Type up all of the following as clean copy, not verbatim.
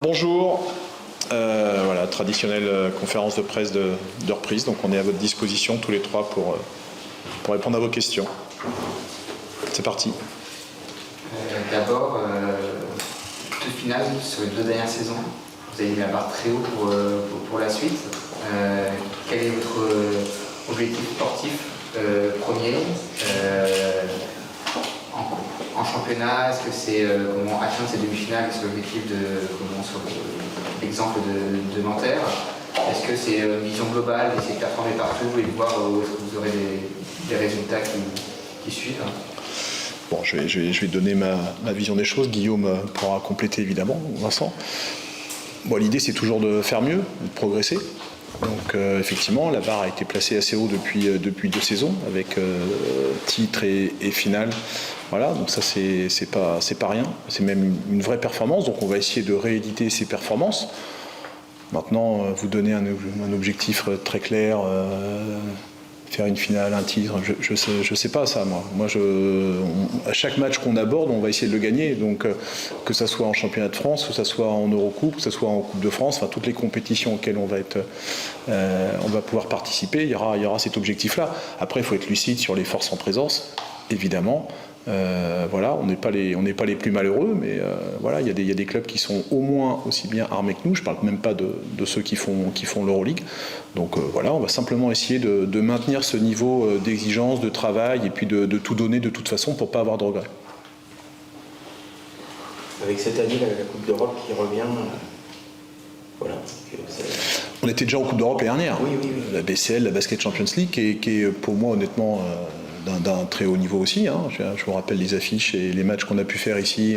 Bonjour, voilà, traditionnelle conférence de presse de reprise, donc on est à votre disposition tous les trois pour répondre à vos questions. C'est parti. D'abord, toute finale sur les 2 dernières saisons, vous avez mis la barre très haut pour la suite. Quel est votre objectif sportif premier en championnat? Est-ce que c'est comment atteindre ces demi-finales? C'est l'objectif sur l'exemple de Nanterre? Est-ce que c'est une vision globale, d'essayer de performer partout et de voir où est-ce que vous aurez des résultats qui suivent? Bon, je vais donner ma vision des choses. Guillaume pourra compléter évidemment, Vincent. Bon, l'idée c'est toujours de faire mieux, de progresser. Donc effectivement, la barre a été placée assez haut depuis 2 saisons, avec titre et finale. Voilà, donc ça c'est pas rien, c'est même une vraie performance. Donc on va essayer de rééditer ces performances. Maintenant, vous donner un objectif très clair. Faire une finale, un titre, je sais pas ça, moi. À chaque match qu'on aborde, on va essayer de le gagner. Donc, que ça soit en championnat de France, que ça soit en Eurocoupe, que ça soit en Coupe de France, enfin toutes les compétitions auxquelles on va pouvoir participer, il y aura cet objectif-là. Après, il faut être lucide sur les forces en présence, évidemment. Voilà, on n'est pas les plus malheureux, mais voilà, il y a des clubs qui sont au moins aussi bien armés que nous. Je parle même pas de ceux qui font l'Euroleague. Donc voilà, on va simplement essayer de maintenir ce niveau d'exigence, de travail, et puis de tout donner de toute façon pour pas avoir de regrets. Avec cette année la Coupe d'Europe qui revient, voilà. On était déjà en Coupe d'Europe l'année dernière. Oui. La BCL, la Basket Champions League, qui est pour moi honnêtement d'un très haut niveau aussi. Je vous rappelle les affiches et les matchs qu'on a pu faire ici,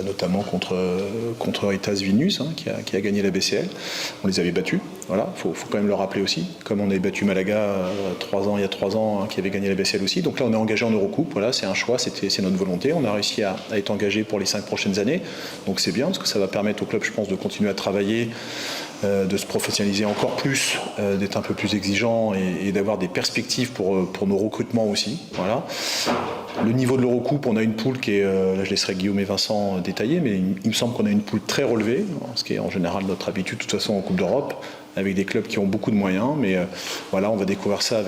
notamment contre Ritas Vilnius, qui a gagné la BCL. On les avait battus. Voilà, faut quand même le rappeler aussi. Comme on avait battu Malaga il y a 3 ans, qui avait gagné la BCL aussi. Donc là, on est engagé en Eurocoupe. Voilà, c'est un choix, c'est notre volonté. On a réussi à être engagé pour les 5 prochaines années. Donc c'est bien parce que ça va permettre au club, je pense, de continuer à travailler, de se professionnaliser encore plus, d'être un peu plus exigeant et d'avoir des perspectives pour nos recrutements aussi. Voilà. Le niveau de l'Eurocoupe, on a une poule qui est, là je laisserai Guillaume et Vincent détailler, mais il me semble qu'on a une poule très relevée, ce qui est en général notre habitude de toute façon en Coupe d'Europe, avec des clubs qui ont beaucoup de moyens, mais voilà, on va découvrir ça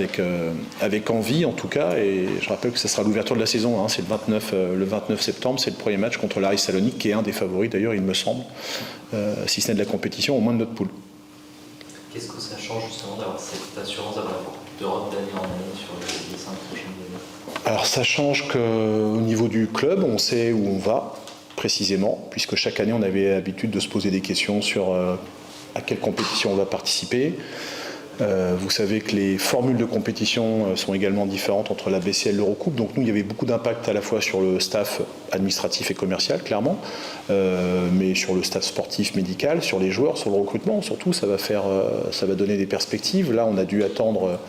avec envie en tout cas, et je rappelle que ça sera l'ouverture de la saison, c'est le 29 septembre, c'est le premier match contre l'Aris Salonique, qui est un des favoris d'ailleurs, il me semble, si ce n'est de la compétition, au moins de notre poule. Qu'est-ce que ça change justement d'avoir cette assurance d'avoir la Coupe d'Europe d'année en année sur les 5 prochaines années? Alors ça change qu'au niveau du club, on sait où on va précisément, puisque chaque année on avait l'habitude de se poser des questions sur à quelle compétition on va participer. Vous savez que les formules de compétition sont également différentes entre la BCL et l'Eurocoupe. Donc nous, il y avait beaucoup d'impact à la fois sur le staff administratif et commercial, clairement, mais sur le staff sportif, médical, sur les joueurs, sur le recrutement. Surtout, ça va donner des perspectives. Là, on a dû attendre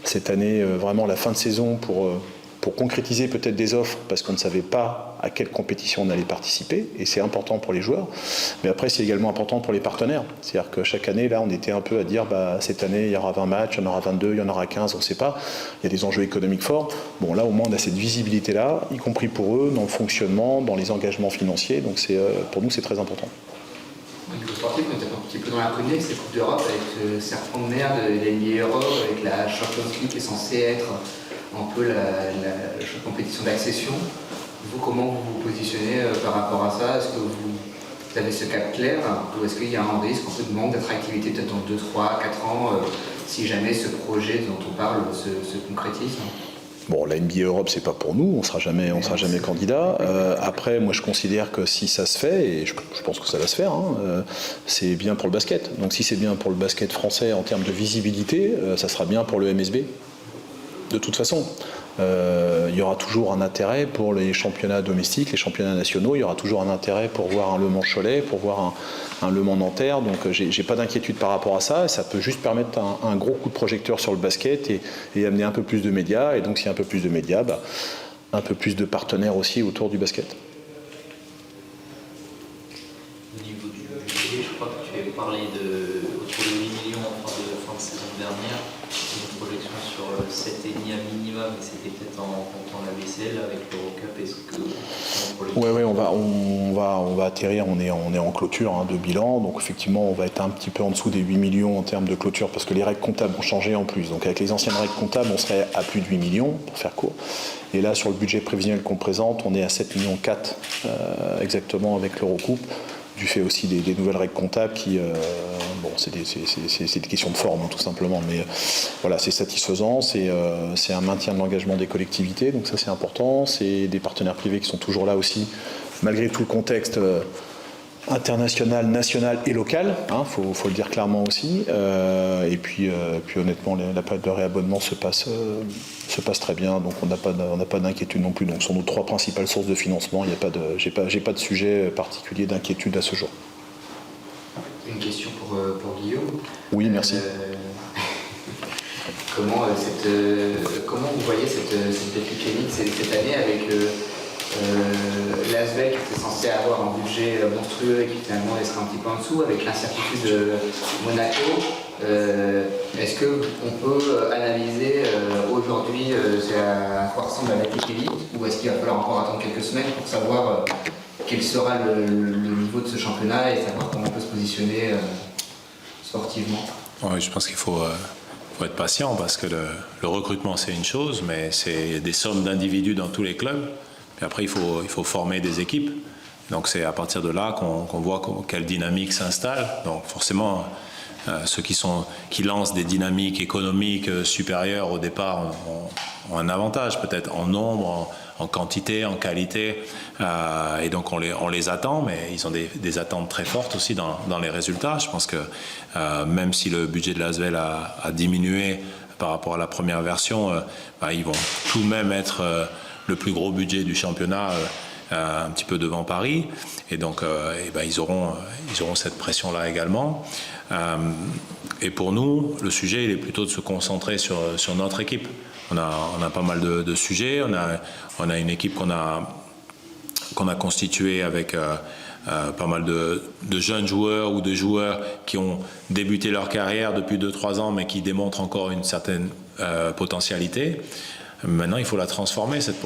cette année vraiment la fin de saison pour concrétiser peut-être des offres, parce qu'on ne savait pas à quelle compétition on allait participer, et c'est important pour les joueurs, mais après c'est également important pour les partenaires. C'est-à-dire que chaque année, là, on était un peu à dire, cette année, il y aura 20 matchs, il y en aura 22, il y en aura 15, on ne sait pas. Il y a des enjeux économiques forts. Bon, là, au moins, on a cette visibilité-là, y compris pour eux, dans le fonctionnement, dans les engagements financiers, donc pour nous, c'est très important. Au niveau sportif, on était un petit peu dans l'inconnu avec cette Coupe d'Europe, avec ce serpent de mer de la NBA Europe, avec la Champions League qui est censée être un peu la compétition d'accession. Vous, comment vous vous positionnez par rapport à ça? Est-ce que vous avez ce cap clair, ou est-ce qu'il y a un risque, un peu de manque d'attractivité peut-être en 2, 3, 4 ans, si jamais ce projet dont on parle se concrétise? Bon, la NBA Europe, c'est pas pour nous, on sera jamais candidat. Après, moi, je considère que si ça se fait, et je pense que ça va se faire, c'est bien pour le basket. Donc, si c'est bien pour le basket français en termes de visibilité, ça sera bien pour le MSB. De toute façon, il y aura toujours un intérêt pour les championnats domestiques, les championnats nationaux. Il y aura toujours un intérêt pour voir un Le Mans Cholet, pour voir un Le Mans Nanterre. Donc, j'ai pas d'inquiétude par rapport à ça. Ça peut juste permettre un gros coup de projecteur sur le basket et amener un peu plus de médias. Et donc, s'il y a un peu plus de médias, un peu plus de partenaires aussi autour du basket. Au niveau du budget, je je crois que tu avais parlé autour de 8 millions en fin de saison dernière, une projection sur 7,5 à minima, mais c'était peut-être en comptant la BCL avec l'Eurocup. Est-ce que Oui, on va atterrir, on est en clôture de bilan, donc effectivement on va être un petit peu en dessous des 8 millions en termes de clôture parce que les règles comptables ont changé en plus. Donc avec les anciennes règles comptables, on serait à plus de 8 millions, pour faire court. Et là, sur le budget prévisionnel qu'on présente, on est à 7,4 millions exactement avec l'Eurocoupe, du fait aussi des nouvelles règles comptables qui, c'est des questions de forme tout simplement, mais voilà, c'est satisfaisant, c'est un maintien de l'engagement des collectivités, donc ça c'est important, c'est des partenaires privés qui sont toujours là aussi, malgré tout le contexte international, national et local, faut le dire clairement aussi, et puis honnêtement la période de réabonnement se passe très bien, donc on n'a pas d'inquiétude non plus. Donc sur nos 3 principales sources de financement, j'ai pas de sujet particulier d'inquiétude à ce jour. Une question pour Guillaume. Oui, merci. Comment vous voyez cette dette clinique cette année avec l'ASBEL qui était censé avoir un budget monstrueux et qui finalement serait un petit peu en dessous, avec l'incertitude de Monaco. Est-ce qu'on peut analyser aujourd'hui à quoi ressemble la dette clinique, ou est-ce qu'il va falloir encore attendre quelques semaines pour savoir quel sera le niveau de ce championnat et savoir comment on peut se positionner sportivement? Oui, je pense qu'il faut être patient parce que le recrutement c'est une chose, mais c'est des sommes d'individus dans tous les clubs. Puis après, il faut former des équipes. Donc c'est à partir de là qu'on voit quelle dynamique s'installe. Donc forcément, ceux qui lancent des dynamiques économiques supérieures au départ ont un avantage, peut-être en nombre, en quantité, en qualité. Et donc on les attend, mais ils ont des attentes très fortes aussi dans les résultats. Je pense que même si le budget de l'ASVEL a diminué par rapport à la première version, ils vont tout de même être le plus gros budget du championnat, un petit peu devant Paris, et donc ils auront cette pression-là également. Et pour nous, le sujet il est plutôt de se concentrer sur notre équipe. On a pas mal de sujets. On a une équipe qu'on a constituée avec pas mal de jeunes joueurs ou de joueurs qui ont débuté leur carrière depuis 2-3 ans, mais qui démontrent encore une certaine potentialité. Maintenant, il faut la transformer, cette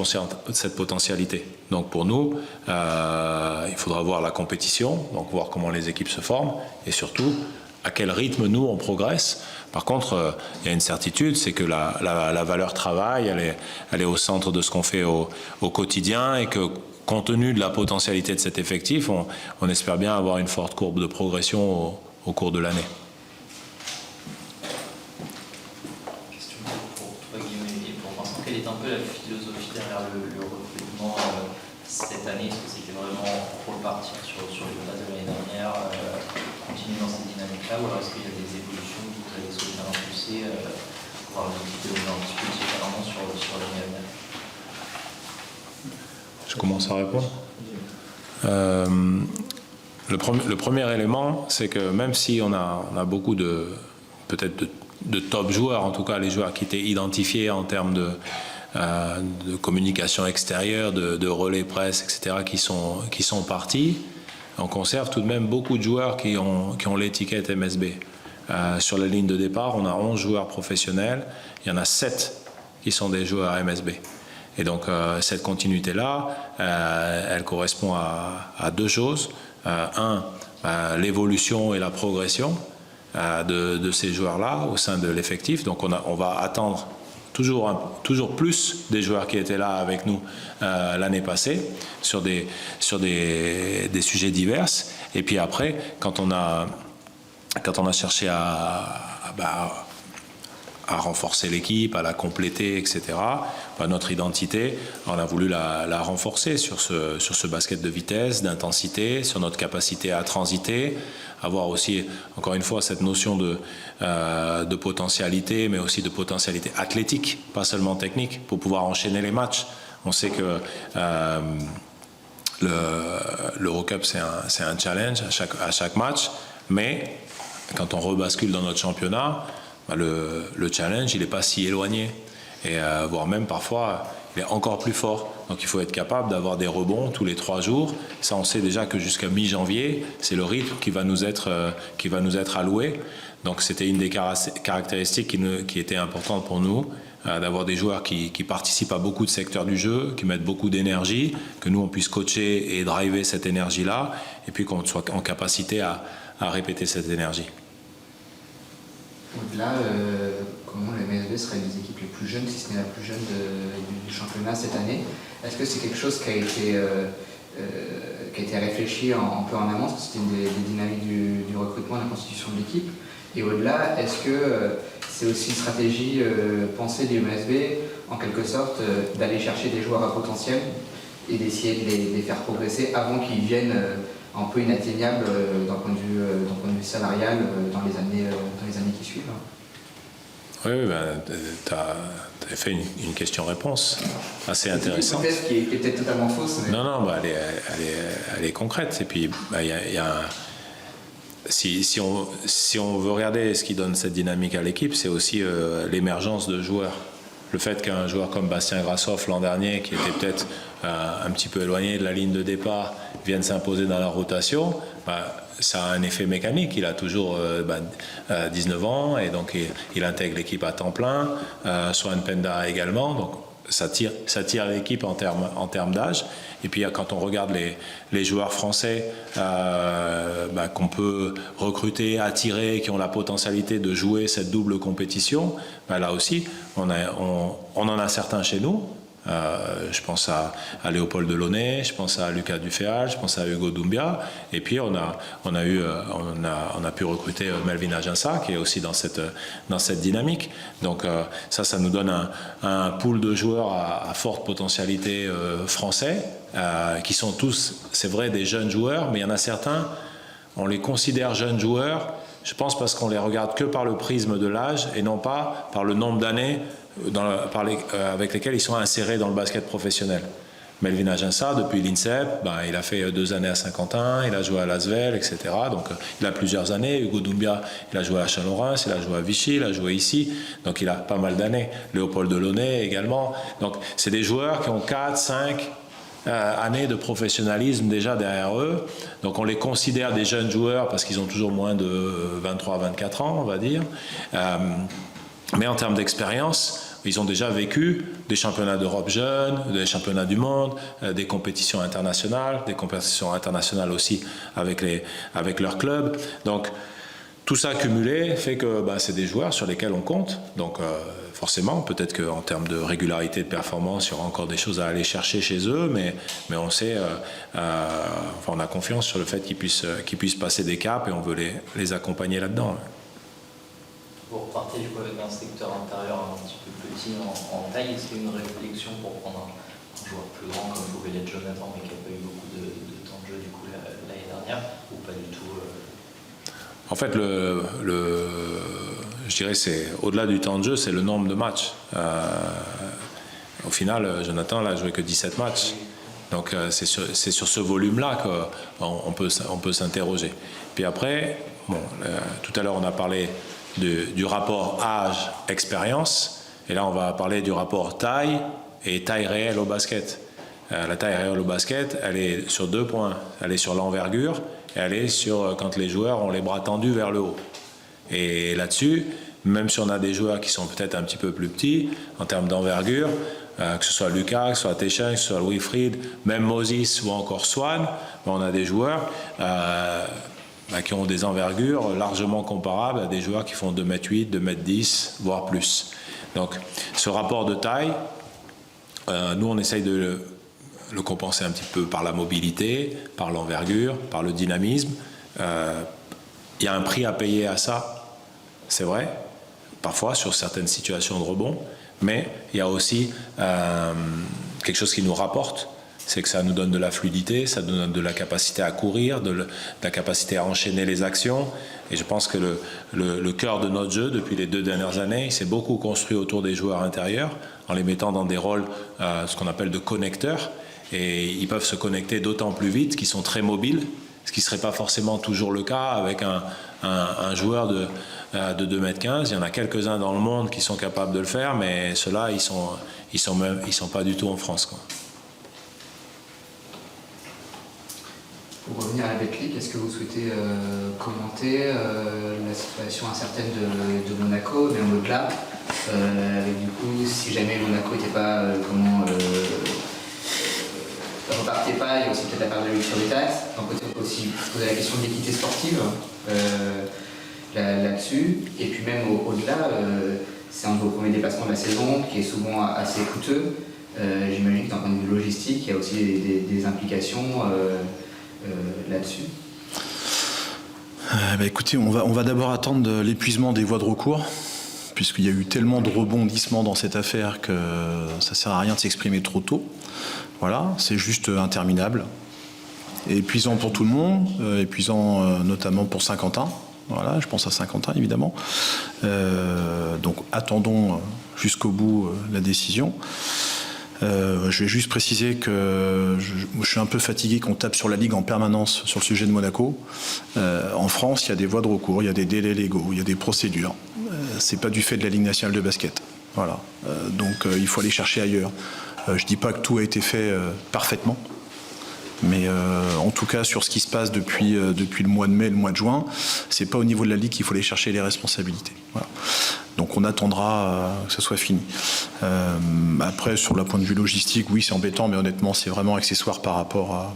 potentialité. Donc pour nous, il faudra voir la compétition, donc voir comment les équipes se forment, et surtout, à quel rythme nous, on progresse. Par contre, il y a une certitude, c'est que la valeur travail, elle est au centre de ce qu'on fait au quotidien, et que compte tenu de la potentialité de cet effectif, on espère bien avoir une forte courbe de progression au cours de l'année. Quelle est un peu la philosophie derrière le recrutement cette année? Est-ce que c'était vraiment repartir sur les bases de l'année dernière, continuer dans cette dynamique-là, ou alors est-ce qu'il y a des évolutions que vous avez souhaité impulser, voir l'équipe évoluer un petit peu différemment sur l'année à venir? Je commence à répondre. Le premier élément, c'est que même si on a beaucoup de top joueurs, en tout cas les joueurs qui étaient identifiés en termes de communication extérieure, de relais presse, etc., qui sont partis, on conserve tout de même beaucoup de joueurs qui ont l'étiquette MSB. Sur la ligne de départ, on a 11 joueurs professionnels, il y en a 7 qui sont des joueurs MSB. Et donc cette continuité-là, elle correspond à 2 choses. L'évolution et la progression de ces joueurs-là au sein de l'effectif. Donc on va attendre toujours plus des joueurs qui étaient là avec nous l'année passée sur des sujets divers. Et puis après, quand on a cherché à renforcer l'équipe, à la compléter, etc., notre identité, on a voulu la renforcer sur ce basket de vitesse, d'intensité, sur notre capacité à transiter, avoir aussi, encore une fois, cette notion de potentialité, mais aussi de potentialité athlétique, pas seulement technique, pour pouvoir enchaîner les matchs. On sait que l'Eurocup, c'est un challenge à chaque match, mais quand on rebascule dans notre championnat, le challenge, il n'est pas si éloigné. Et voire même parfois, il est encore plus fort. Donc il faut être capable d'avoir des rebonds tous les 3 jours. Ça, on sait déjà que jusqu'à mi-janvier, c'est le rythme qui va nous être alloué. Donc c'était une des caractéristiques qui était importante pour nous, d'avoir des joueurs qui participent à beaucoup de secteurs du jeu, qui mettent beaucoup d'énergie, que nous on puisse coacher et driver cette énergie-là, et puis qu'on soit en capacité à répéter cette énergie. Au-delà, comment le MSV serait une des équipes les plus jeunes, si ce n'est la plus jeune du championnat cette année? Est-ce que c'est quelque chose qui a été réfléchi un peu en amont, parce que c'était une des dynamiques du recrutement et de la constitution de l'équipe? Et au-delà, est-ce que c'est aussi une stratégie pensée du MSV, en quelque sorte, d'aller chercher des joueurs à potentiel et d'essayer de les faire progresser avant qu'ils viennent un peu inatteignables d'un point de vue salarial dans les années qui suivent? Oui, tu as fait une question-réponse assez intéressante. C'est une hypothèse qui est peut-être totalement fausse. Mais... Non, elle est concrète. Et puis, si on veut regarder ce qui donne cette dynamique à l'équipe, c'est aussi l'émergence de joueurs. Le fait qu'un joueur comme Bastien Grassoff l'an dernier, qui était peut-être un petit peu éloigné de la ligne de départ, vienne s'imposer dans la rotation, ça a un effet mécanique. Il a toujours 19 ans et donc il intègre l'équipe à temps plein. Swan Penda également. Donc ça tire l'équipe en termes d'âge. Et puis quand on regarde les joueurs français qu'on peut recruter, attirer, qui ont la potentialité de jouer cette double compétition, là aussi, on en a certains chez nous. Je pense à Léopold Delaunay, je pense à Lucas Duféal, je pense à Hugo Doumbia, et puis on a pu recruter Melvin Aginsa qui est aussi dans cette dynamique. Donc ça nous donne un pool de joueurs à forte potentialité français, qui sont tous, c'est vrai, des jeunes joueurs, mais il y en a certains, on les considère jeunes joueurs, je pense parce qu'on les regarde que par le prisme de l'âge et non pas par le nombre d'années avec lesquels ils sont insérés dans le basket professionnel. Melvin Aginsa, depuis l'INSEP, il a fait 2 années à Saint-Quentin, il a joué à Lasvel, etc. Donc il a plusieurs années. Hugo Doumbia, il a joué à Chalon-Reims, il a joué à Vichy, il a joué ici. Donc il a pas mal d'années. Léopold Delaunay également. Donc c'est des joueurs qui ont 4, 5 années de professionnalisme déjà derrière eux. Donc on les considère des jeunes joueurs parce qu'ils ont toujours moins de 23-24 ans, on va dire. Mais en termes d'expérience, ils ont déjà vécu des championnats d'Europe jeunes, des championnats du monde, des compétitions internationales aussi avec leurs clubs. Donc tout ça cumulé fait que c'est des joueurs sur lesquels on compte. Donc forcément, peut-être qu'en termes de régularité de performance, il y aura encore des choses à aller chercher chez eux, mais on sait, on a confiance sur le fait qu'ils puissent passer des caps et on veut les accompagner là-dedans. Vous repartez du coup avec un secteur intérieur un petit peu petit en taille. Est-ce qu'il y a une réflexion pour prendre un joueur plus grand comme pouvait l'être Jonathan, mais qui n'a pas eu beaucoup de temps de jeu du coup l'année dernière, ou pas du tout? En fait, je dirais c'est au-delà du temps de jeu, c'est le nombre de matchs. Au final, Jonathan n'a joué que 17 matchs. Donc c'est sur ce volume-là qu'on peut s'interroger. Puis après, tout à l'heure on a parlé du rapport âge-expérience, et là on va parler du rapport taille et taille réelle au basket. La taille réelle au basket, elle est sur 2 points. Elle est sur l'envergure et elle est sur quand les joueurs ont les bras tendus vers le haut. Et là-dessus, même si on a des joueurs qui sont peut-être un petit peu plus petits en termes d'envergure, que ce soit Lucas, que ce soit Téchin, que ce soit Louis Fried, même Moses ou encore Swan, on a des joueurs qui ont des envergures largement comparables à des joueurs qui font 2m8, 2m10, voire plus. Donc ce rapport de taille, nous on essaye de le compenser un petit peu par la mobilité, par l'envergure, par le dynamisme. Il y a un prix à payer à ça, c'est vrai, parfois sur certaines situations de rebond, mais il y a aussi quelque chose qui nous rapporte. C'est que ça nous donne de la fluidité, ça nous donne de la capacité à courir, de la capacité à enchaîner les actions. Et je pense que le cœur de notre jeu, depuis les 2 dernières années, il s'est beaucoup construit autour des joueurs intérieurs, en les mettant dans des rôles, ce qu'on appelle de connecteurs. Et ils peuvent se connecter d'autant plus vite qu'ils sont très mobiles, ce qui ne serait pas forcément toujours le cas avec un joueur de 2,15 m. Il y en a quelques-uns dans le monde qui sont capables de le faire, mais ceux-là, ils sont pas du tout en France, quoi. Pour revenir à la Betclic, est-ce que vous souhaitez commenter la situation incertaine de Monaco, même au-delà, avec du coup, si jamais Monaco n'était pas, repartait pas, il y a aussi peut-être la part de lutte sur les taxes. D'un côté, on peut aussi poser la question de l'équité sportive là-dessus. Et puis même au-delà, c'est un de vos premiers déplacements de la saison qui est souvent assez coûteux. J'imagine que d'un point de vue logistique, il y a aussi des implications là-dessus. Écoutez, on va d'abord attendre l'épuisement des voies de recours, puisqu'il y a eu tellement de rebondissements dans cette affaire que ça ne sert à rien de s'exprimer trop tôt. Voilà, c'est juste interminable. Épuisant pour tout le monde, épuisant notamment pour Saint-Quentin. Voilà, je pense à Saint-Quentin évidemment. Donc attendons jusqu'au bout la décision. Je vais juste préciser que je suis un peu fatigué qu'on tape sur la Ligue en permanence sur le sujet de Monaco. En France, il y a des voies de recours, il y a des délais légaux, il y a des procédures. C'est pas du fait de la Ligue nationale de basket. Voilà. Donc il faut aller chercher ailleurs. Je dis pas que tout a été fait parfaitement, mais en tout cas sur ce qui se passe depuis le mois de mai, le mois de juin, c'est pas au niveau de la Ligue qu'il faut aller chercher les responsabilités. Voilà. Donc on attendra que ça soit fini. Après, sur le point de vue logistique, oui, c'est embêtant, mais honnêtement, c'est vraiment accessoire par rapport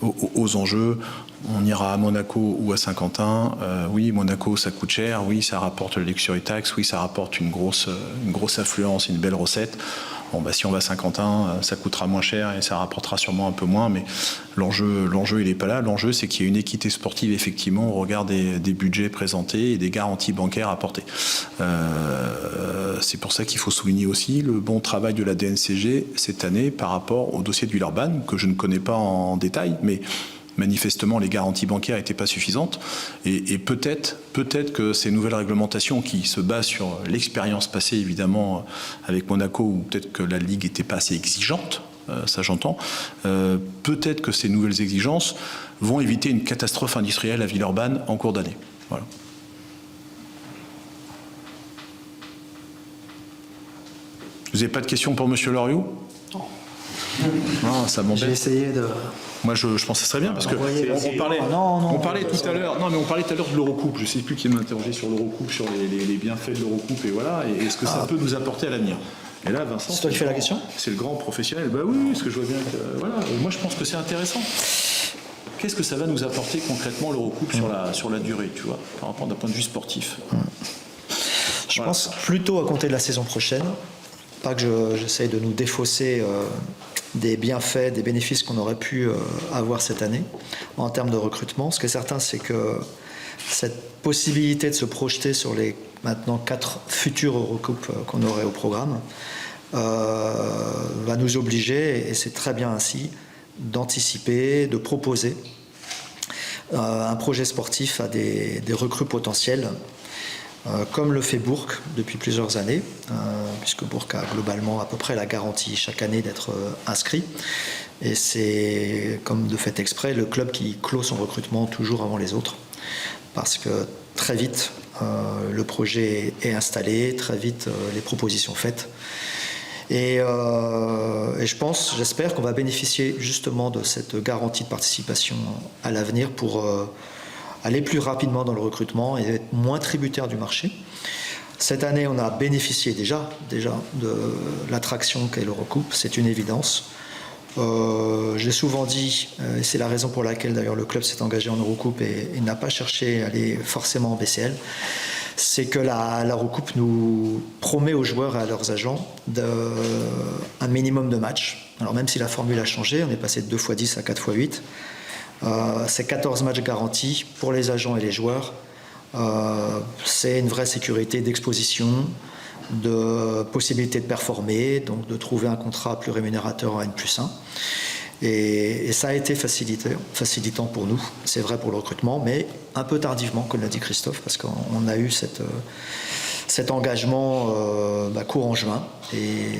aux enjeux. On ira à Monaco ou à Saint-Quentin. Oui, Monaco, ça coûte cher. Oui, ça rapporte le luxury tax. Oui, ça rapporte une grosse affluence, une belle recette. Bon, bah, si on va à Saint-Quentin, ça coûtera moins cher et ça rapportera sûrement un peu moins, mais l'enjeu, il n'est pas là. L'enjeu, c'est qu'il y ait une équité sportive, effectivement, au regard des budgets présentés et des garanties bancaires apportées. C'est pour ça qu'il faut souligner aussi le bon travail de la DNCG cette année par rapport au dossier de Villeurbanne, que je ne connais pas en détail, mais manifestement, les garanties bancaires n'étaient pas suffisantes. Et peut-être que ces nouvelles réglementations qui se basent sur l'expérience passée, évidemment, avec Monaco, ou peut-être que la Ligue n'était pas assez exigeante, ça j'entends, peut-être que ces nouvelles exigences vont éviter une catastrophe industrielle à Villeurbanne en cours d'année. Voilà. Vous n'avez pas de questions pour M. Loriot ? Non, ça m'embête. J'ai essayé de... Moi, je pense que ce serait bien, parce que on parlait tout à l'heure de l'Eurocoupe. Je ne sais plus qui m'a interrogé sur l'Eurocoupe, sur les bienfaits de l'Eurocoupe, et voilà, et est-ce que ça peut nous apporter à l'avenir. Et là, Vincent, c'est toi qui fais la question. C'est le grand professionnel. Bah oui, parce que je vois bien que voilà. Et moi, je pense que c'est intéressant. Qu'est-ce que ça va nous apporter concrètement l'Eurocoupe sur la durée, tu vois, par rapport d'un point de vue sportif. Je pense plutôt à compter de la saison prochaine. Pas que j'essaye de nous défausser des bienfaits, des bénéfices qu'on aurait pu avoir cette année en termes de recrutement. Ce qui est certain, c'est que cette possibilité de se projeter sur les maintenant 4 futures Eurocoupes qu'on aurait au programme va nous obliger, et c'est très bien ainsi, d'anticiper, de proposer un projet sportif à des recrues potentielles, comme le fait Bourg depuis plusieurs années, puisque Bourg a globalement à peu près la garantie chaque année d'être inscrit. Et c'est, comme de fait exprès, le club qui clôt son recrutement toujours avant les autres. Parce que très vite, le projet est installé, très vite, les propositions faites. Et j'espère qu'on va bénéficier justement de cette garantie de participation à l'avenir pour aller plus rapidement dans le recrutement et être moins tributaire du marché. Cette année, on a bénéficié déjà de l'attraction qu'est l'Eurocoupe, c'est une évidence. J'ai souvent dit, et c'est la raison pour laquelle d'ailleurs le club s'est engagé en Eurocoupe et n'a pas cherché à aller forcément en BCL, c'est que l'Eurocoupe nous promet aux joueurs et à leurs agents un minimum de matchs. Alors même si la formule a changé, on est passé de 2x10 à 4x8, c'est 14 matchs garantis pour les agents et les joueurs. C'est une vraie sécurité d'exposition, de possibilité de performer, donc de trouver un contrat plus rémunérateur en N+1. Et ça a été facilitant pour nous, c'est vrai pour le recrutement, mais un peu tardivement, comme l'a dit Christophe, parce qu'on a eu cet engagement courant juin, et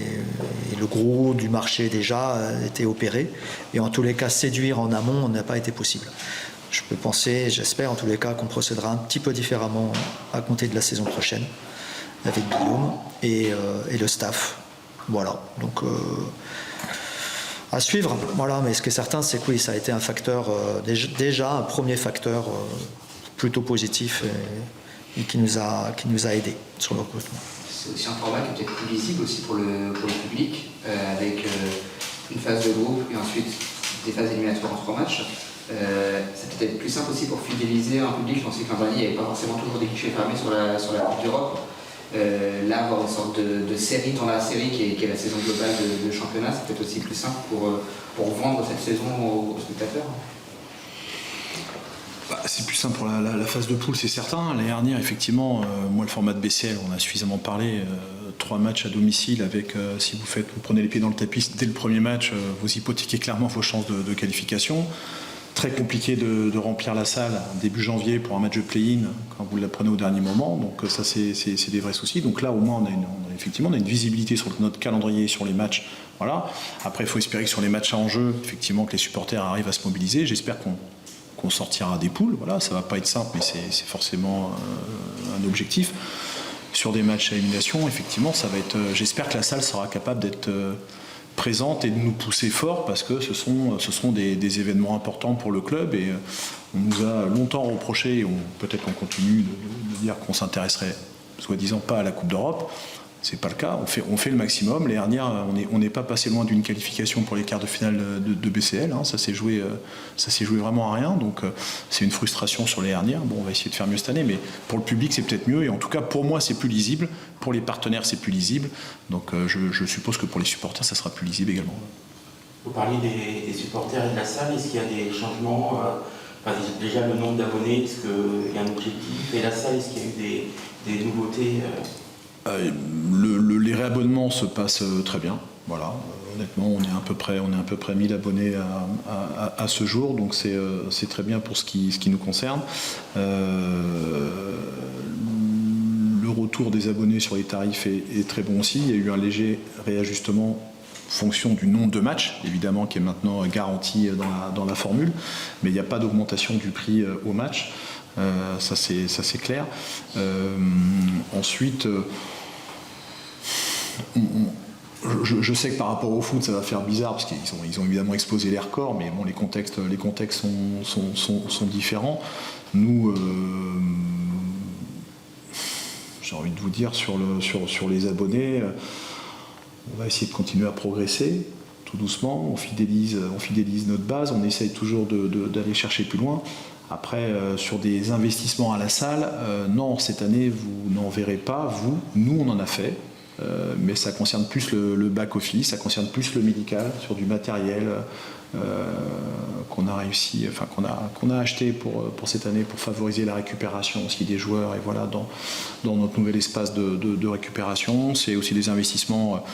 le gros du marché déjà a été opéré, et en tous les cas séduire en amont n'a pas été possible. Je peux penser, j'espère en tous les cas, qu'on procédera un petit peu différemment à compter de la saison prochaine avec Guillaume et le staff. Voilà, donc à suivre. Voilà, mais ce qui est certain, c'est que oui, ça a été un facteur, déjà un premier facteur plutôt positif et qui nous a aidés sur le recrutement. C'est aussi un format qui est peut-être plus visible aussi pour le public, avec une phase de groupe et ensuite des phases éliminatoires en 3 matchs. C'est peut-être plus simple aussi pour fidéliser un public. Je pensais que l'an dernier, il n'y avait pas forcément toujours des guichets fermés sur la Coupe d'Europe. Là, avoir une sorte de série dans la série qui est la saison globale de championnat, c'est peut-être aussi plus simple pour vendre cette saison aux spectateurs. C'est plus simple pour la phase de poule, c'est certain. L'année dernière, effectivement, moi, le format de BCL, on a suffisamment parlé. 3 matchs à domicile avec, si vous prenez les pieds dans le tapis dès le premier match, vous hypothéquez clairement vos chances de qualification. Très compliqué de remplir la salle début janvier pour un match de play-in quand vous la prenez au dernier moment. Donc ça, c'est des vrais soucis. Donc là, au moins, on a une visibilité sur notre calendrier, sur les matchs. Voilà. Après, il faut espérer que sur les matchs à enjeu, effectivement, que les supporters arrivent à se mobiliser. J'espère qu'on sortira des poules. Voilà, ça va pas être simple, mais c'est forcément un objectif. Sur des matchs à élimination, effectivement, ça va être. J'espère que la salle sera capable d'être présente et de nous pousser fort parce que ce sont des événements importants pour le club et on nous a longtemps reproché, et peut-être qu'on continue de dire qu'on s'intéresserait soi-disant pas à la Coupe d'Europe. C'est pas le cas, on fait le maximum. L'année dernière, on n'est pas passé loin d'une qualification pour les quarts de finale de BCL, hein. Ça s'est joué vraiment à rien, donc c'est une frustration sur les dernières. Bon, on va essayer de faire mieux cette année, mais pour le public c'est peut-être mieux, et en tout cas pour moi c'est plus lisible, pour les partenaires c'est plus lisible, donc je suppose que pour les supporters ça sera plus lisible également. Vous parliez des supporters et de la salle, est-ce qu'il y a des changements déjà le nombre d'abonnés, est-ce qu'il y a un objectif, et la salle, est-ce qu'il y a eu des nouveautés les réabonnements se passent très bien. Voilà. Honnêtement, on est à peu près 1000 abonnés à ce jour, donc c'est très bien pour ce qui nous concerne. Le retour des abonnés sur les tarifs est très bon aussi. Il y a eu un léger réajustement en fonction du nombre de matchs, évidemment, qui est maintenant garanti dans la formule, mais il n'y a pas d'augmentation du prix au match. Ça c'est clair. Ensuite, je sais que par rapport au foot ça va faire bizarre parce qu'ils ont évidemment explosé les records, mais bon, les contextes sont différents. Nous, j'ai envie de vous dire sur les abonnés, on va essayer de continuer à progresser tout doucement. On fidélise notre base, on essaye toujours d'aller chercher plus loin. Après, sur des investissements à la salle, non, cette année, vous n'en verrez pas, nous, on en a fait, mais ça concerne plus le back-office, ça concerne plus le médical, sur du matériel qu'on a réussi, enfin qu'on a acheté pour cette année pour favoriser la récupération aussi des joueurs, et voilà, dans notre nouvel espace de récupération. C'est aussi des investissements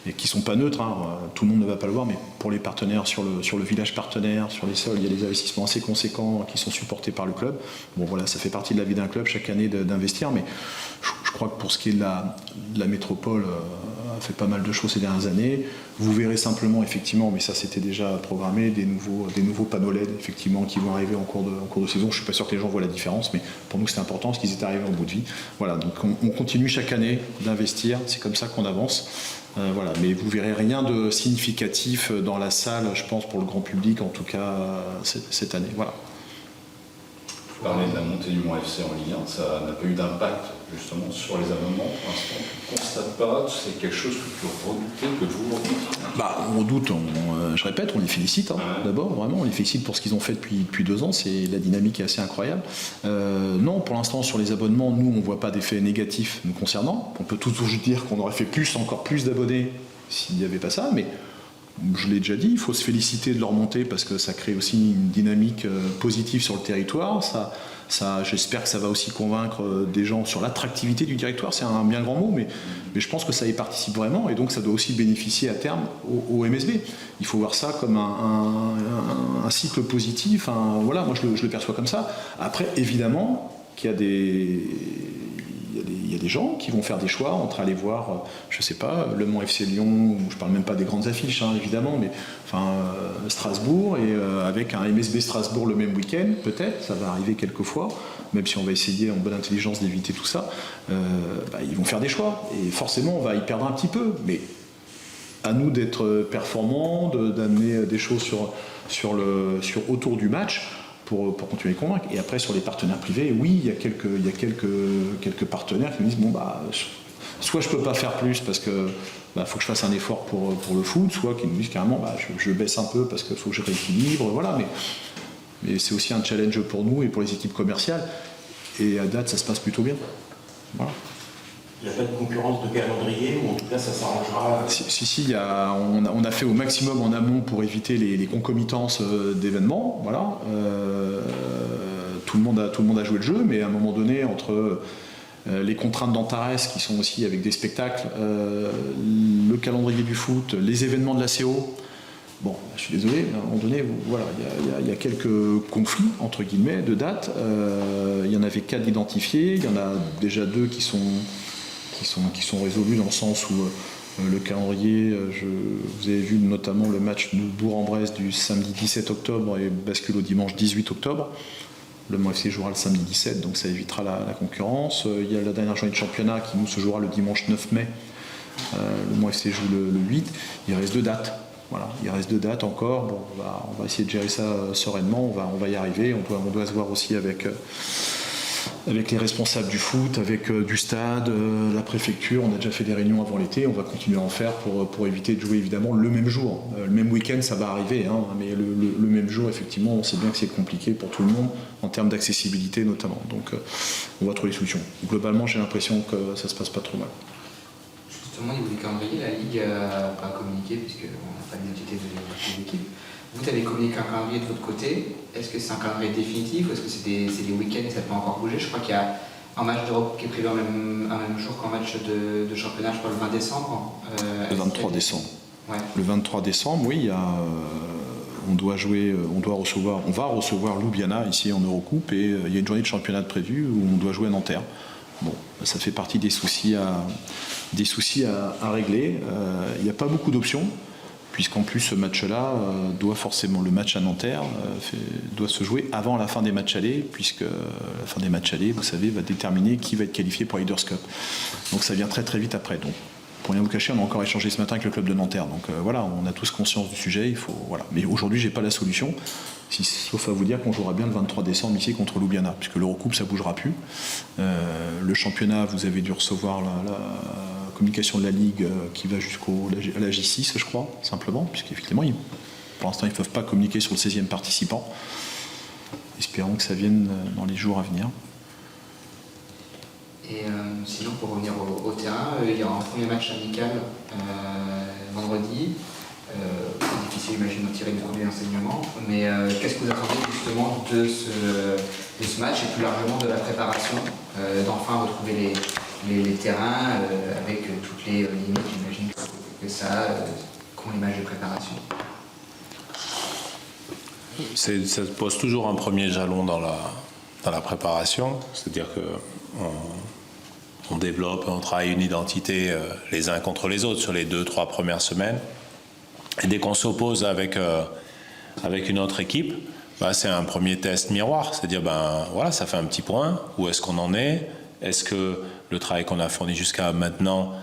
et qui ne sont pas neutres, hein. Tout le monde ne va pas le voir, mais pour les partenaires, sur le village partenaire, sur les sols, il y a des investissements assez conséquents qui sont supportés par le club. Bon voilà, ça fait partie de la vie d'un club chaque année d'investir, mais je crois que pour ce qui est de la métropole, a fait pas mal de choses ces dernières années. Vous verrez simplement, effectivement, mais ça c'était déjà programmé, des nouveaux panneaux LED, effectivement, qui vont arriver en cours de saison. Je ne suis pas sûr que les gens voient la différence, mais pour nous c'est important parce qu'ils étaient arrivés en bout de vie. Voilà, donc on continue chaque année d'investir, c'est comme ça qu'on avance. Voilà, mais vous verrez rien de significatif dans la salle, je pense, pour le grand public, en tout cas cette année. Voilà. Vous parlez de la montée du Mans FC en Ligue 1, ça n'a pas eu d'impact justement sur les abonnements pour l'instant. Tu ne constates pas, c'est quelque chose que tu redoutais, que vous redoutez? On redoute, je répète, on les félicite, hein, d'abord, vraiment, on les félicite pour ce qu'ils ont fait depuis 2 ans, c'est la dynamique est assez incroyable. Non, pour l'instant, sur les abonnements, nous, on ne voit pas d'effet négatif nous concernant. On peut toujours dire qu'on aurait fait encore plus d'abonnés s'il n'y avait pas ça, mais je l'ai déjà dit, il faut se féliciter de leur montée parce que ça crée aussi une dynamique positive sur le territoire. Ça, j'espère que ça va aussi convaincre des gens sur l'attractivité du territoire. C'est un bien grand mot, mais je pense que ça y participe vraiment, et donc ça doit aussi bénéficier à terme au MSB. Il faut voir ça comme un cycle positif. Voilà, moi je le perçois comme ça. Après, évidemment, qu'il y a il y a des gens qui vont faire des choix entre aller voir, je sais pas, Le Mans FC Lyon, ou je parle même pas des grandes affiches, hein, évidemment, mais Strasbourg, et avec un MSB Strasbourg le même week-end, peut-être, ça va arriver quelques fois, même si on va essayer en bonne intelligence d'éviter tout ça, ils vont faire des choix, et forcément on va y perdre un petit peu, mais à nous d'être performants, d'amener des choses sur autour du match, pour continuer à les convaincre. Et après, sur les partenaires privés, oui, il y a quelques partenaires qui me disent soit je peux pas faire plus parce que faut que je fasse un effort pour le foot, soit qui nous disent carrément je baisse un peu parce qu'il faut que je rééquilibre, voilà. Mais c'est aussi un challenge pour nous et pour les équipes commerciales. Et à date, ça se passe plutôt bien. Voilà. Il n'y a pas de concurrence de calendrier, ou en tout cas ça s'arrangera? Si, on a fait au maximum en amont pour éviter les concomitances d'événements. Voilà. Tout le monde a joué le jeu, mais à un moment donné, entre les contraintes d'Antares qui sont aussi avec des spectacles, le calendrier du foot, les événements de la CO, je suis désolé, mais à un moment donné, voilà, il y a quelques conflits, entre guillemets, de dates. Il y en avait 4 identifiés, il y en a déjà 2 qui sont résolus dans le sens où le calendrier, vous avez vu notamment le match de Bourg-en-Bresse du samedi 17 octobre et bascule au dimanche 18 octobre. Le Mans FC jouera le samedi 17, donc ça évitera la concurrence. Il y a la dernière journée de championnat qui nous se jouera le dimanche 9 mai. Le Mans FC joue le 8. Il reste 2 dates. Voilà, il reste 2 dates encore. On va essayer de gérer ça sereinement. On va y arriver. On doit se voir aussi avec les responsables du foot, avec du stade, la préfecture. On a déjà fait des réunions avant l'été, on va continuer à en faire pour éviter de jouer évidemment le même jour. Le même week-end, ça va arriver, hein, mais le même jour, effectivement, on sait bien que c'est compliqué pour tout le monde, en termes d'accessibilité notamment. Donc on va trouver des solutions. Globalement, j'ai l'impression que ça se passe pas trop mal. Justement, au niveau du calendrier, la Ligue n'a pas communiqué, puisqu'on n'a pas l'identité des équipes. Vous avez communiqué un calendrier de votre côté. Est-ce que c'est un calendrier définitif ou est-ce que c'est des week-ends et ça peut encore bouger? Je crois qu'il y a un match d'Europe qui est prévu un même jour qu'un match de championnat, je crois le 20 décembre. Le 23 décembre. Ouais. Le 23 décembre, oui, on va recevoir Ljubljana ici en Eurocoupe et il y a une journée de championnat prévue où on doit jouer à Nanterre. Ça fait partie des soucis à régler. Il n'y a pas beaucoup d'options, puisqu'en plus ce match-là le match à Nanterre doit se jouer avant la fin des matchs allés, puisque la fin des matchs allés, vous savez, va déterminer qui va être qualifié pour Leaders Cup. Donc ça vient très très vite après. Donc, pour rien vous cacher, on a encore échangé ce matin avec le club de Nanterre. Donc on a tous conscience du sujet. Mais aujourd'hui, j'ai pas la solution, sauf à vous dire qu'on jouera bien le 23 décembre ici contre Ljubljana, puisque l'Eurocoupe ça bougera plus. Le championnat, vous avez dû recevoir la communication de la Ligue qui va à la J6, je crois, simplement, puisqu'effectivement, pour l'instant, ils ne peuvent pas communiquer sur le 16e participant. Espérons que ça vienne dans les jours à venir. Et sinon, pour revenir au terrain, il y aura un premier match amical vendredi. C'est difficile, j'imagine, de tirer de tous les enseignements. Mais qu'est-ce que vous attendez justement de ce match et plus largement de la préparation, d'enfin retrouver les terrains avec toutes les limites, j'imagine, que ça qu'ont les matchs de préparation? Ça pose toujours un premier jalon dans la préparation, c'est-à-dire que on développe, on travaille une identité les uns contre les autres sur les 2-3 premières semaines. Et dès qu'on s'oppose avec une autre équipe, c'est un premier test miroir, c'est-à-dire ça fait un petit point, où est-ce qu'on en est? Est-ce que le travail qu'on a fourni jusqu'à maintenant,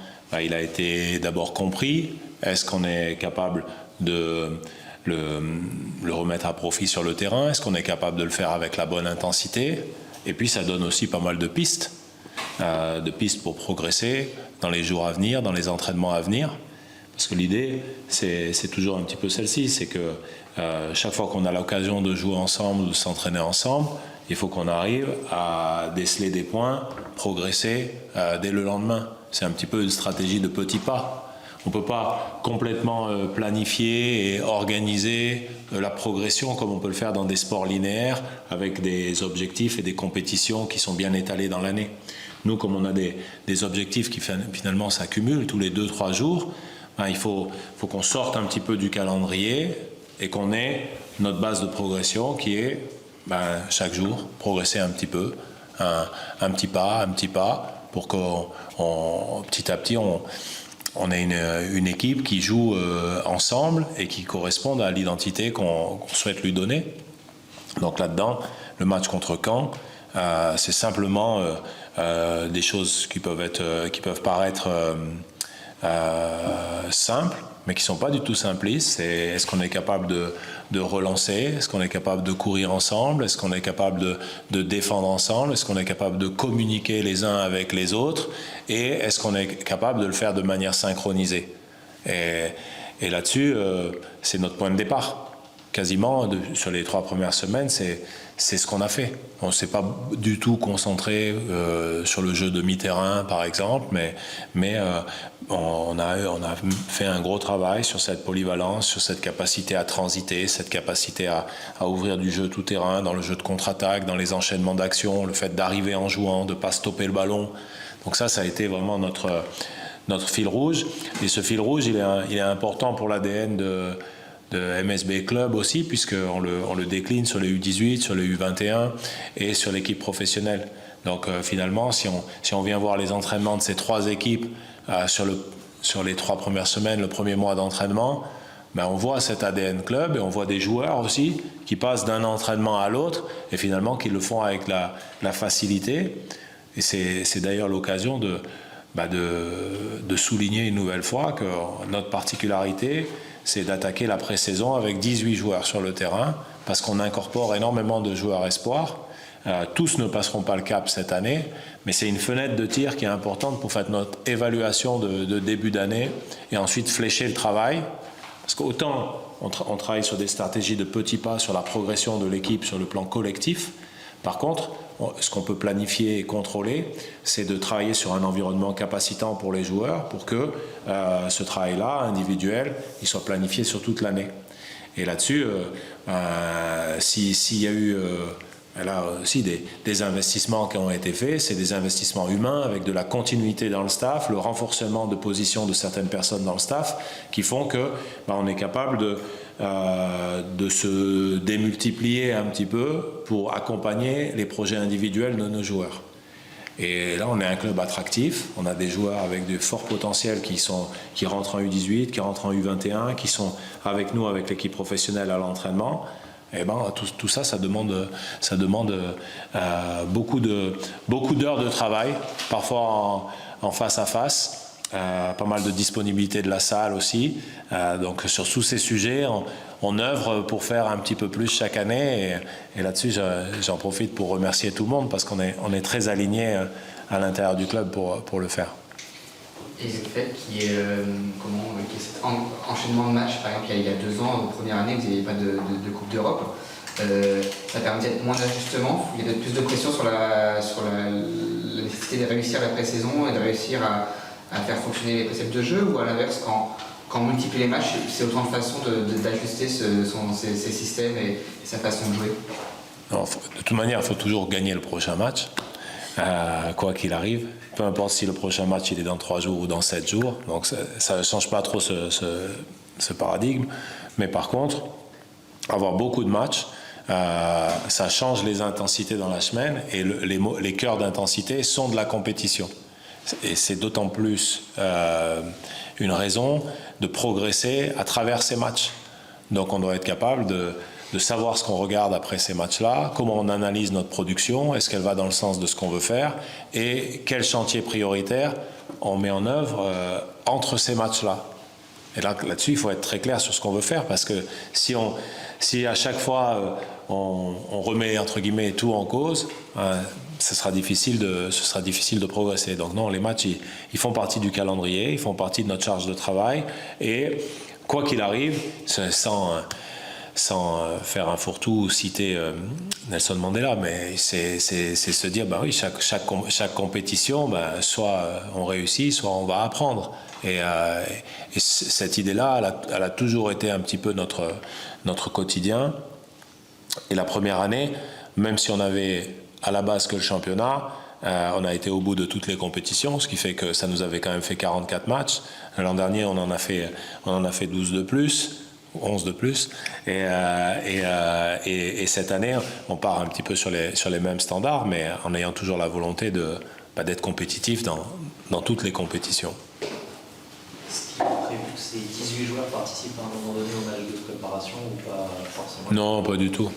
il a été d'abord compris? Est-ce qu'on est capable de le remettre à profit sur le terrain? Est-ce qu'on est capable de le faire avec la bonne intensité? Et puis ça donne aussi pas mal de pistes pour progresser dans les jours à venir, dans les entraînements à venir. Parce que l'idée, c'est toujours un petit peu celle-ci, c'est que chaque fois qu'on a l'occasion de jouer ensemble, de s'entraîner ensemble, il faut qu'on arrive à déceler des points, progresser dès le lendemain. C'est un petit peu une stratégie de petits pas. On ne peut pas complètement planifier et organiser la progression comme on peut le faire dans des sports linéaires avec des objectifs et des compétitions qui sont bien étalés dans l'année. Nous, comme on a des objectifs qui finalement s'accumulent tous les 2-3 jours, il faut qu'on sorte un petit peu du calendrier et qu'on ait notre base de progression qui est chaque jour progresser un petit peu, un petit pas, pour qu'on petit à petit on ait une équipe qui joue ensemble et qui corresponde à l'identité qu'on souhaite lui donner. Donc là-dedans, le match contre Caen, c'est simplement des choses qui peuvent paraître simples, mais qui ne sont pas du tout simplistes. C'est est-ce qu'on est capable de relancer? Est-ce qu'on est capable de courir ensemble? Est-ce qu'on est capable de défendre ensemble? Est-ce qu'on est capable de communiquer les uns avec les autres? Et est-ce qu'on est capable de le faire de manière synchronisée? Et là-dessus, c'est notre point de départ. Quasiment, sur les 3 premières semaines, c'est ce qu'on a fait. On ne s'est pas du tout concentré sur le jeu de mi-terrain, par exemple, mais on a fait un gros travail sur cette polyvalence, sur cette capacité à transiter, cette capacité à ouvrir du jeu tout-terrain, dans le jeu de contre-attaque, dans les enchaînements d'actions, le fait d'arriver en jouant, de ne pas stopper le ballon. Donc ça a été vraiment notre fil rouge. Et ce fil rouge, il est important pour l'ADN de MSB Club aussi, puisqu'on le décline sur les U18, sur les U21 et sur l'équipe professionnelle. Donc finalement, si on vient voir les entraînements de ces 3 équipes sur les 3 premières semaines, le premier mois d'entraînement, ben on voit cet ADN Club et on voit des joueurs aussi qui passent d'un entraînement à l'autre et finalement qui le font avec la facilité. Et c'est d'ailleurs l'occasion de souligner une nouvelle fois que notre particularité, c'est d'attaquer la pré-saison avec 18 joueurs sur le terrain, parce qu'on incorpore énormément de joueurs espoirs. Tous ne passeront pas le cap cette année, mais c'est une fenêtre de tir qui est importante pour faire notre évaluation de début d'année et ensuite flécher le travail. Parce qu'autant on travaille sur des stratégies de petits pas, sur la progression de l'équipe sur le plan collectif. Par contre, ce qu'on peut planifier et contrôler, c'est de travailler sur un environnement capacitant pour les joueurs pour que ce travail-là, individuel, il soit planifié sur toute l'année. Et là-dessus, s'il y a eu là aussi des investissements qui ont été faits, c'est des investissements humains avec de la continuité dans le staff, le renforcement de position de certaines personnes dans le staff qui font que on est capable de se démultiplier un petit peu pour accompagner les projets individuels de nos joueurs. Et là, on est un club attractif, on a des joueurs avec de forts potentiels qui rentrent en U18, qui rentrent en U21, qui sont avec nous, avec l'équipe professionnelle à l'entraînement. Et tout ça, ça demande beaucoup d'heures de travail, parfois en face à face. Pas mal de disponibilité de la salle aussi. Donc sur tous ces sujets, on œuvre pour faire un petit peu plus chaque année. Et là-dessus, j'en profite pour remercier tout le monde parce qu'on est très alignés à l'intérieur du club pour le faire. Et le fait qu'il y ait cet enchaînement de matchs, par exemple il y a 2 ans, en première année, vous n'aviez pas de Coupe d'Europe, ça permet peut-être moins d'ajustements, il y a peut-être plus de pression sur la nécessité de réussir la pré-saison et de réussir à faire fonctionner les préceptes de jeu, ou à l'inverse, quand on multiplie les matchs, c'est autant de façons d'ajuster ses systèmes et sa façon de jouer? Alors, de toute manière, il faut toujours gagner le prochain match, quoi qu'il arrive. Peu importe si le prochain match il est dans 3 jours ou dans 7 jours. Donc ça ne change pas trop ce paradigme. Mais par contre, avoir beaucoup de matchs, ça change les intensités dans la semaine. Et les cœurs d'intensité sont de la compétition. Et c'est d'autant plus une raison de progresser à travers ces matchs. Donc on doit être capable de savoir ce qu'on regarde après ces matchs-là, comment on analyse notre production, est-ce qu'elle va dans le sens de ce qu'on veut faire, et quel chantier prioritaire on met en œuvre entre ces matchs-là. Et là-dessus, il faut être très clair sur ce qu'on veut faire, parce que si à chaque fois on remet entre guillemets tout en cause, ce sera difficile de progresser. Donc non, les matchs, ils font partie du calendrier, ils font partie de notre charge de travail, et quoi qu'il arrive, sans faire un fourre-tout ou citer Nelson Mandela, mais c'est se dire, oui, chaque compétition, soit on réussit, soit on va apprendre. Et cette idée-là, elle a toujours été un petit peu notre quotidien. Et la première année, même si on avait à la base que le championnat, on a été au bout de toutes les compétitions, ce qui fait que ça nous avait quand même fait 44 matchs. L'an dernier, on en a fait 12 de plus. 11 de plus, et cette année on part un petit peu sur les mêmes standards, mais en ayant toujours la volonté de d'être compétitif dans toutes les compétitions. Est-ce qu'il est prévu que ces 18 joueurs participent à un moment donné au match de préparation ou pas forcément? Non, pas du tout.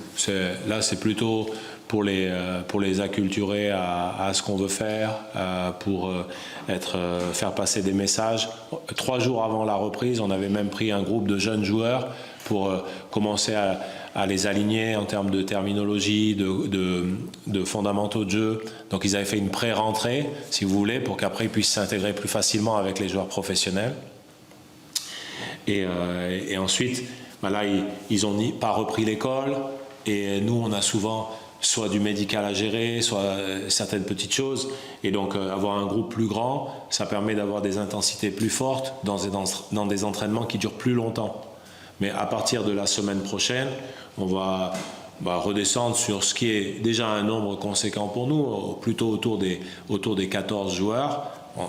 Là, c'est plutôt pour les acculturer à ce qu'on veut faire, pour faire passer des messages. 3 jours avant la reprise, on avait même pris un groupe de jeunes joueurs pour commencer à les aligner en termes de terminologie, de fondamentaux de jeu. Donc ils avaient fait une pré-rentrée, si vous voulez, pour qu'après ils puissent s'intégrer plus facilement avec les joueurs professionnels. Et ensuite, là, ils n'ont pas repris l'école. Et nous, on a souvent soit du médical à gérer, soit certaines petites choses. Et donc, avoir un groupe plus grand, ça permet d'avoir des intensités plus fortes dans des entraînements qui durent plus longtemps. Mais à partir de la semaine prochaine, on va redescendre sur ce qui est déjà un nombre conséquent pour nous, plutôt autour des 14 joueurs. On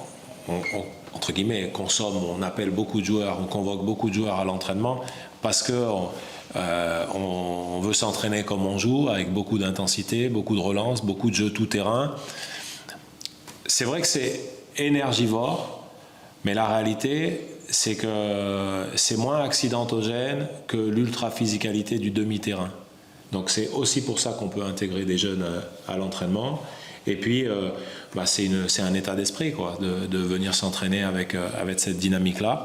entre guillemets, on appelle beaucoup de joueurs, on convoque beaucoup de joueurs à l'entraînement parce qu'on veut s'entraîner comme on joue, avec beaucoup d'intensité, beaucoup de relance, beaucoup de jeux tout-terrain. C'est vrai que c'est énergivore, mais la réalité, c'est que c'est moins accidentogène que l'ultra-physicalité du demi-terrain. Donc c'est aussi pour ça qu'on peut intégrer des jeunes à l'entraînement. Et puis, c'est un état d'esprit, quoi, de venir s'entraîner avec cette dynamique-là.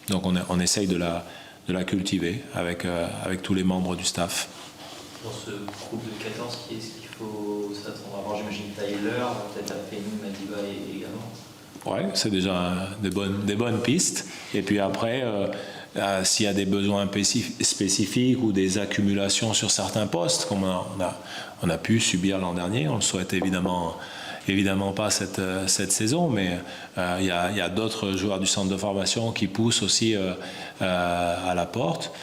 Donc on essaye de la cultiver avec tous les membres du staff. Dans ce groupe de 14, qui est-ce qu'il faut s'attendre à voir? J'imagine Tyler, peut-être Afeni, Madiba également. Ouais, c'est déjà des bonnes pistes. Et puis après, s'il y a des besoins spécifiques ou des accumulations sur certains postes, comme on a pu subir l'an dernier, on le souhaite évidemment pas cette saison, mais il y a d'autres joueurs du centre de formation qui poussent aussi à la porte.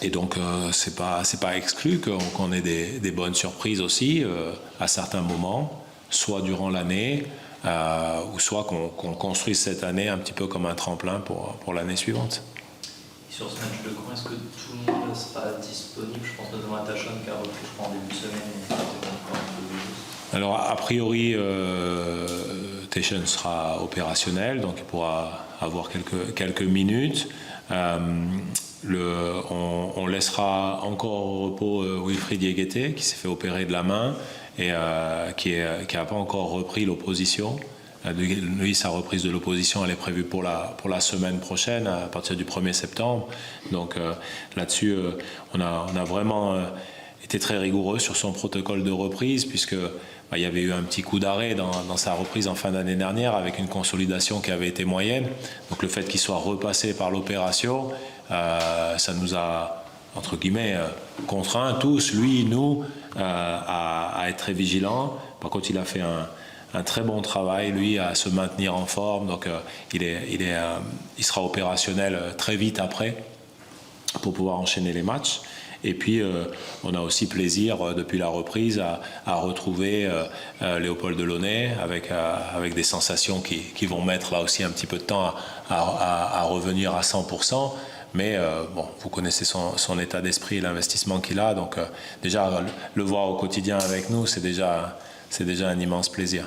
Et donc, c'est pas exclu qu'on ait des bonnes surprises aussi à certains moments, soit durant l'année, ou soit qu'on construise cette année un petit peu comme un tremplin pour l'année suivante. Et sur ce match de Caen, est-ce que tout le monde sera disponible? Je pense notamment à Tachon qui a repris, je crois, en début de semaine. Alors, a priori, Tachon sera opérationnel, donc il pourra avoir quelques minutes. On laissera encore au repos Wilfried Yeguete, qui s'est fait opérer de la main et qui n'a pas encore repris l'opposition. Lui, sa reprise de l'opposition, elle est prévue pour la semaine prochaine, à partir du 1er septembre. Donc là-dessus, on a vraiment été très rigoureux sur son protocole de reprise, puisque il y avait eu un petit coup d'arrêt dans sa reprise en fin d'année dernière, avec une consolidation qui avait été moyenne. Donc le fait qu'il soit repassé par l'opération, ça nous a, entre guillemets, contraints tous, lui, nous, à être très vigilants. Par contre, il a fait un très bon travail, lui, à se maintenir en forme. Donc il sera opérationnel très vite après pour pouvoir enchaîner les matchs. Et puis, on a aussi plaisir, depuis la reprise, à retrouver Léopold Delaunay avec des sensations qui vont mettre là aussi un petit peu de temps à revenir à 100%. Mais vous connaissez son état d'esprit et l'investissement qu'il a. Donc déjà, le voir au quotidien avec nous, c'est déjà un immense plaisir.